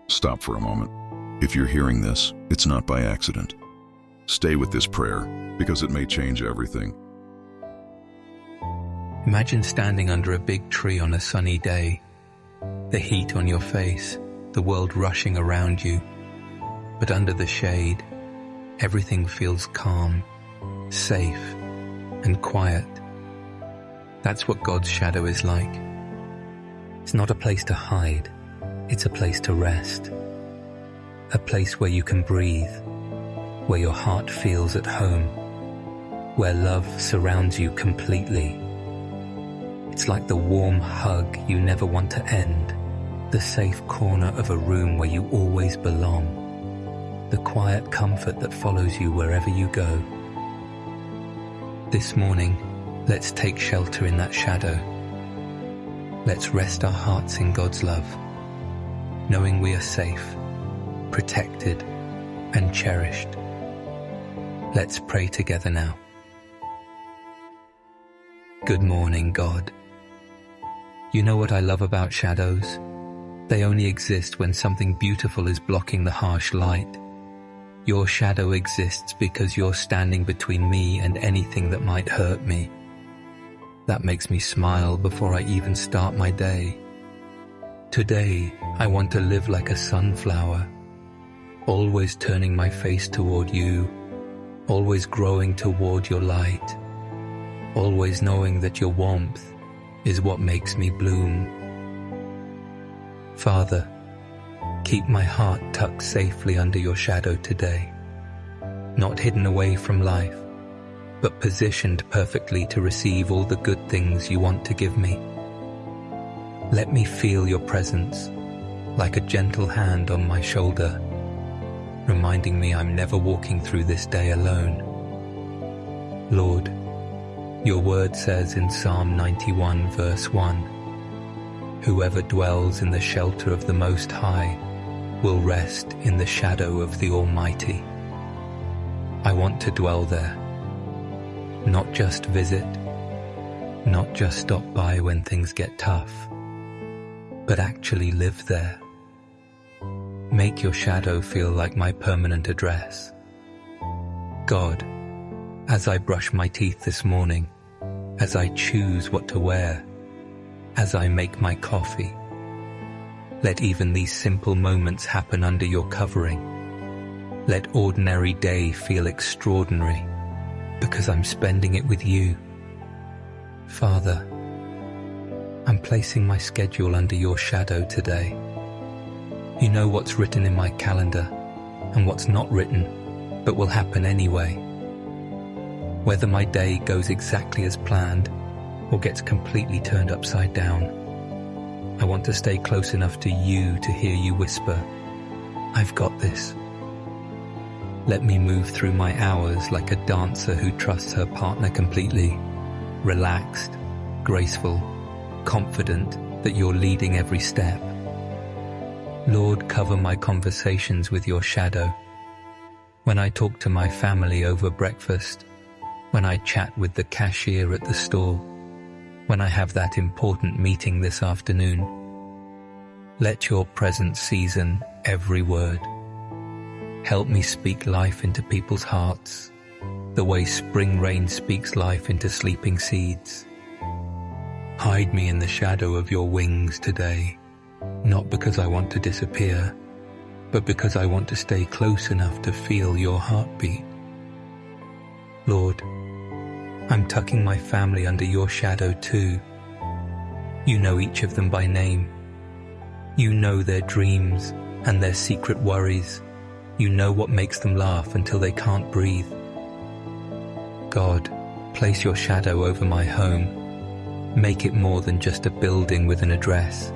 Stop for a moment. If you're hearing this, it's not by accident. Stay with this prayer, because it may change everything. Imagine standing under a big tree on a sunny day, the heat on your face, the world rushing around you. But under the shade, everything feels calm, safe, and quiet. That's what God's shadow is like. It's not a place to hide, it's a place to rest. A place where you can breathe, where your heart feels at home, where love surrounds you completely. It's like the warm hug you never want to end, the safe corner of a room where you always belong, the quiet comfort that follows you wherever you go. This morning, let's take shelter in that shadow. Let's rest our hearts in God's love, knowing we are safe, protected, and cherished. Let's pray together now. Good morning, God. You know what I love about shadows? They only exist when something beautiful is blocking the harsh light. Your shadow exists because you're standing between me and anything that might hurt me. That makes me smile before I even start my day. Today, I want to live like a sunflower, always turning my face toward you, always growing toward your light, always knowing that your warmth is what makes me bloom. Father, keep my heart tucked safely under your shadow today, not hidden away from life, but positioned perfectly to receive all the good things you want to give me. Let me feel your presence, like a gentle hand on my shoulder, reminding me I'm never walking through this day alone. Lord, your word says in Psalm 91 verse 1, "Whoever dwells in the shelter of the Most High will rest in the shadow of the Almighty." I want to dwell there, not just visit, not just stop by when things get tough, but actually live there. Make your shadow feel like my permanent address. God, as I brush my teeth this morning, as I choose what to wear, as I make my coffee, let even these simple moments happen under your covering. Let ordinary day feel extraordinary, because I'm spending it with you. Father, I'm placing my schedule under your shadow today. You know what's written in my calendar and what's not written, but will happen anyway. Whether my day goes exactly as planned or gets completely turned upside down, I want to stay close enough to you to hear you whisper, "I've got this." Let me move through my hours like a dancer who trusts her partner completely, relaxed, graceful, confident that you're leading every step. Lord, cover my conversations with your shadow. When I talk to my family over breakfast, when I chat with the cashier at the store, when I have that important meeting this afternoon, let your presence season every word. Help me speak life into people's hearts, the way spring rain speaks life into sleeping seeds. Hide me in the shadow of your wings today, not because I want to disappear, but because I want to stay close enough to feel your heartbeat. Lord, I'm tucking my family under your shadow too. You know each of them by name. You know their dreams and their secret worries. You know what makes them laugh until they can't breathe. God, place your shadow over my home. Make it more than just a building with an address.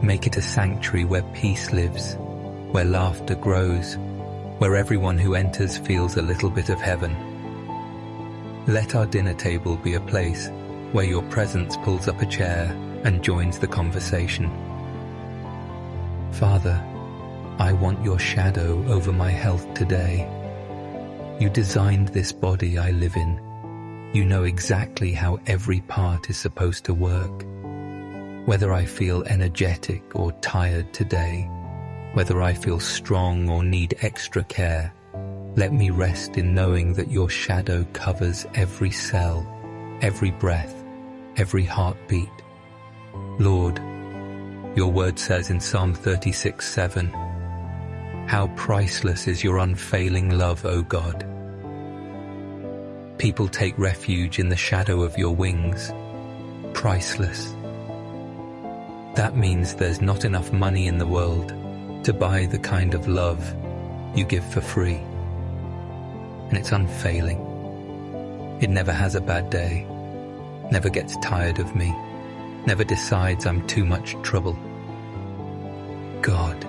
Make it a sanctuary where peace lives, where laughter grows, where everyone who enters feels a little bit of heaven. Let our dinner table be a place where your presence pulls up a chair and joins the conversation. Father, I want your shadow over my health today. You designed this body I live in. You know exactly how every part is supposed to work. Whether I feel energetic or tired today, Whether I feel strong or need extra care, let me rest in knowing that your shadow covers every cell, every breath, every heartbeat. Lord, your word says in Psalm 36:7, "How priceless is your unfailing love, O God." People take refuge in the shadow of your wings. Priceless. That means there's not enough money in the world to buy the kind of love you give for free. And it's unfailing. It never has a bad day, never gets tired of me, never decides I'm too much trouble. God,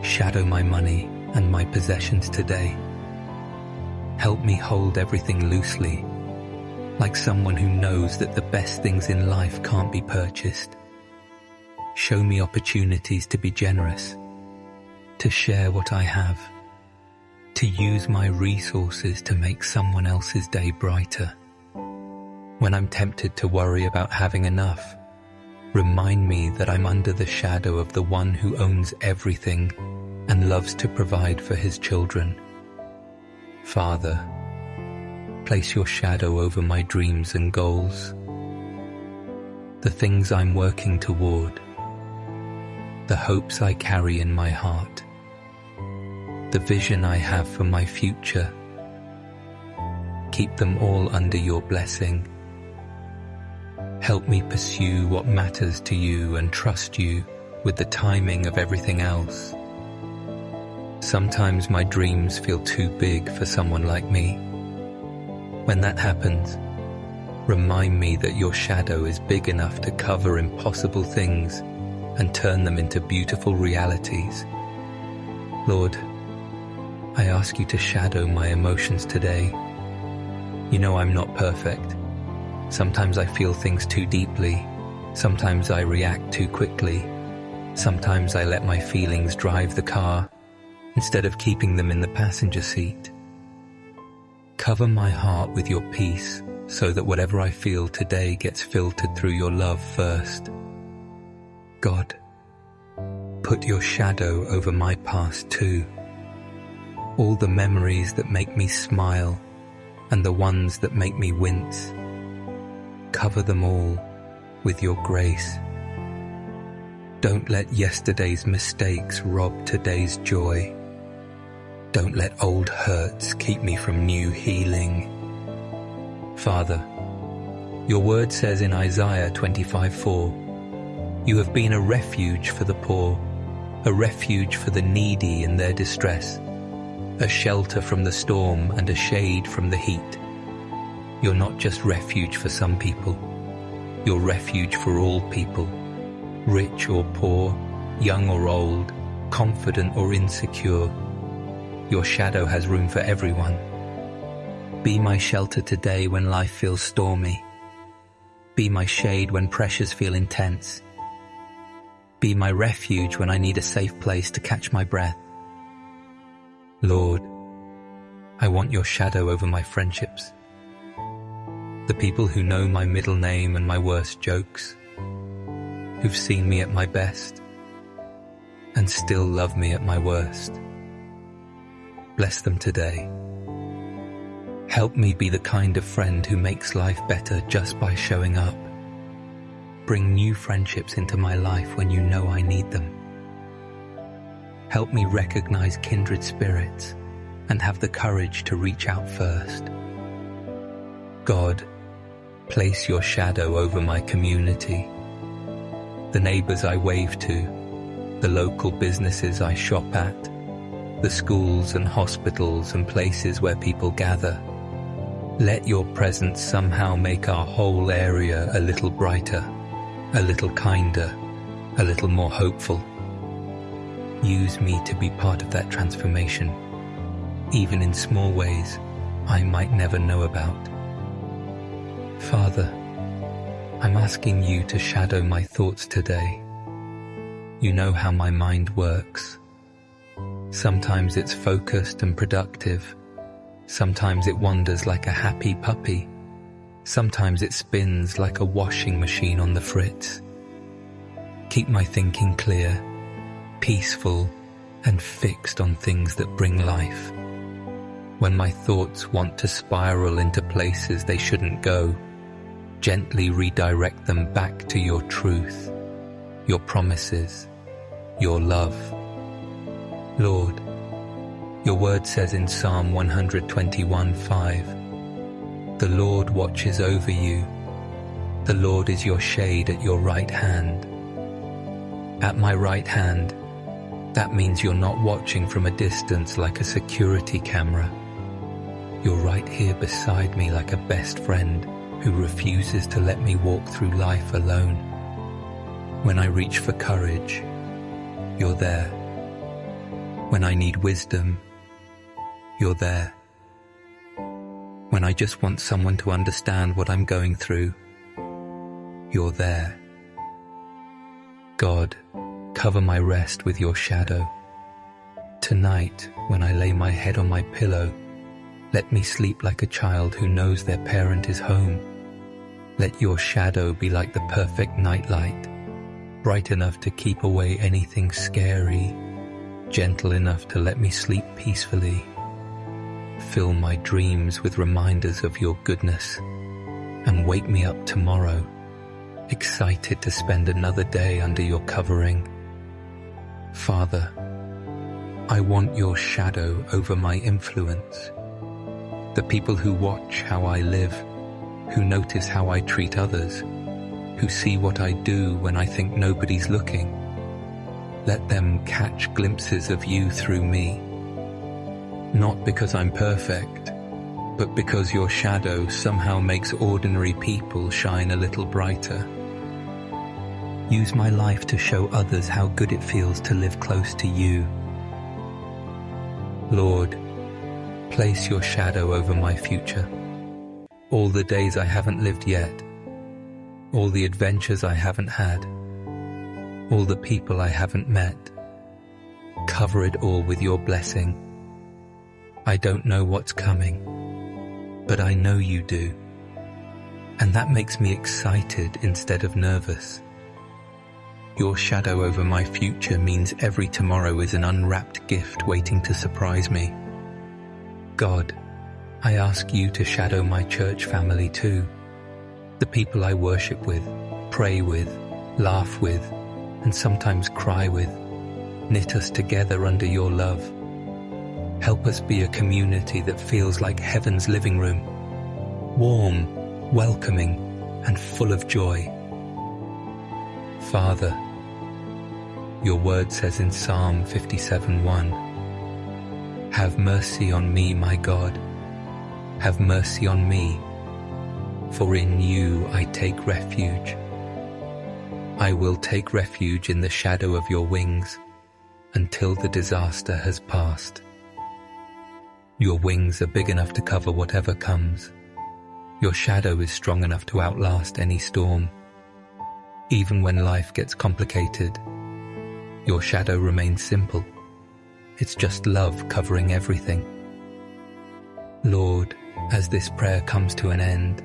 shadow my money and my possessions today. Help me hold everything loosely, like someone who knows that the best things in life can't be purchased. Show me opportunities to be generous, to share what I have, to use my resources to make someone else's day brighter. When I'm tempted to worry about having enough, remind me that I'm under the shadow of the one who owns everything and loves to provide for his children. Father, place your shadow over my dreams and goals, the things I'm working toward, the hopes I carry in my heart, the vision I have for my future. Keep them all under your blessing. Help me pursue what matters to you and trust you with the timing of everything else. Sometimes my dreams feel too big for someone like me. When that happens, remind me that your shadow is big enough to cover impossible things and turn them into beautiful realities. Lord, I ask you to shadow my emotions today. You know I'm not perfect. Sometimes I feel things too deeply. Sometimes I react too quickly. Sometimes I let my feelings drive the car instead of keeping them in the passenger seat. Cover my heart with your peace so that whatever I feel today gets filtered through your love first. God, put your shadow over my past too. All the memories that make me smile and the ones that make me wince. Cover them all with your grace. Don't let yesterday's mistakes rob today's joy. Don't let old hurts keep me from new healing. Father, your word says in Isaiah 25:4, "You have been a refuge for the poor, a refuge for the needy in their distress, a shelter from the storm and a shade from the heat." You're not just refuge for some people. You're refuge for all people, rich or poor, young or old, confident or insecure. Your shadow has room for everyone. Be my shelter today when life feels stormy. Be my shade when pressures feel intense. Be my refuge when I need a safe place to catch my breath. Lord, I want your shadow over my friendships. The people who know my middle name and my worst jokes, who've seen me at my best and still love me at my worst. Bless them today. Help me be the kind of friend who makes life better just by showing up. Bring new friendships into my life when you know I need them. Help me recognize kindred spirits and have the courage to reach out first. God, place your shadow over my community, the neighbors I wave to, the local businesses I shop at, the schools and hospitals and places where people gather. Let your presence somehow make our whole area a little brighter, a little kinder, a little more hopeful. Use me to be part of that transformation, even in small ways I might never know about. Father, I'm asking you to shadow my thoughts today. You know how my mind works. Sometimes it's focused and productive. Sometimes it wanders like a happy puppy. Sometimes it spins like a washing machine on the fritz. Keep my thinking clear, peaceful, and fixed on things that bring life. When my thoughts want to spiral into places they shouldn't go, gently redirect them back to your truth, your promises, your love. Lord, your word says in Psalm 121:5, "The Lord watches over you. The Lord is your shade at your right hand." At my right hand, that means you're not watching from a distance like a security camera. You're right here beside me like a best friend who refuses to let me walk through life alone. When I reach for courage, you're there. When I need wisdom, you're there. When I just want someone to understand what I'm going through, you're there. God, cover my rest with your shadow. Tonight, when I lay my head on my pillow, let me sleep like a child who knows their parent is home. Let your shadow be like the perfect nightlight, bright enough to keep away anything scary, gentle enough to let me sleep peacefully. Fill my dreams with reminders of your goodness, and wake me up tomorrow, excited to spend another day under your covering. Father, I want your shadow over my influence. The people who watch how I live, who notice how I treat others, who see what I do when I think nobody's looking. Let them catch glimpses of you through me. Not because I'm perfect, but because your shadow somehow makes ordinary people shine a little brighter. Use my life to show others how good it feels to live close to you. Lord, place your shadow over my future. All the days I haven't lived yet, all the adventures I haven't had, all the people I haven't met. Cover it all with your blessing. I don't know what's coming, but I know you do. And that makes me excited instead of nervous. Your shadow over my future means every tomorrow is an unwrapped gift waiting to surprise me. God, I ask you to shadow my church family too. The people I worship with, pray with, laugh with, and sometimes cry with. Knit us together under your love. Help us be a community that feels like heaven's living room. Warm, welcoming, and full of joy. Father, your word says in Psalm 57:1, "Have mercy on me, my God. Have mercy on me, for in you I take refuge. I will take refuge in the shadow of your wings until the disaster has passed." Your wings are big enough to cover whatever comes. Your shadow is strong enough to outlast any storm. Even when life gets complicated, your shadow remains simple. It's just love covering everything. Lord, as this prayer comes to an end,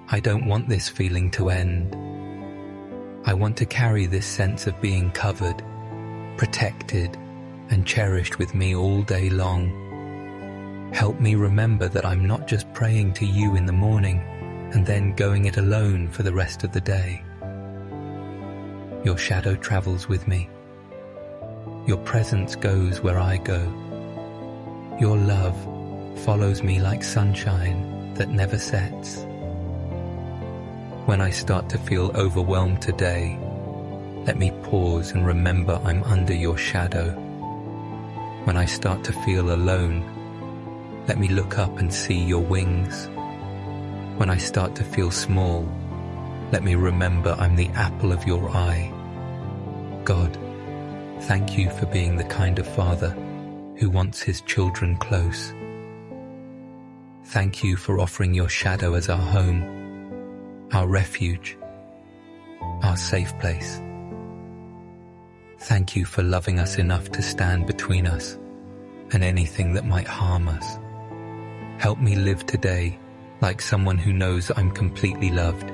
I don't want this feeling to end. I want to carry this sense of being covered, protected, and cherished with me all day long. Help me remember that I'm not just praying to you in the morning and then going it alone for the rest of the day. Your shadow travels with me. Your presence goes where I go. Your love follows me like sunshine that never sets. When I start to feel overwhelmed today, let me pause and remember I'm under your shadow. When I start to feel alone, let me look up and see your wings. When I start to feel small, let me remember I'm the apple of your eye. God, thank you for being the kind of father who wants his children close. Thank you for offering your shadow as our home, our refuge, our safe place. Thank you for loving us enough to stand between us and anything that might harm us. Help me live today like someone who knows I'm completely loved.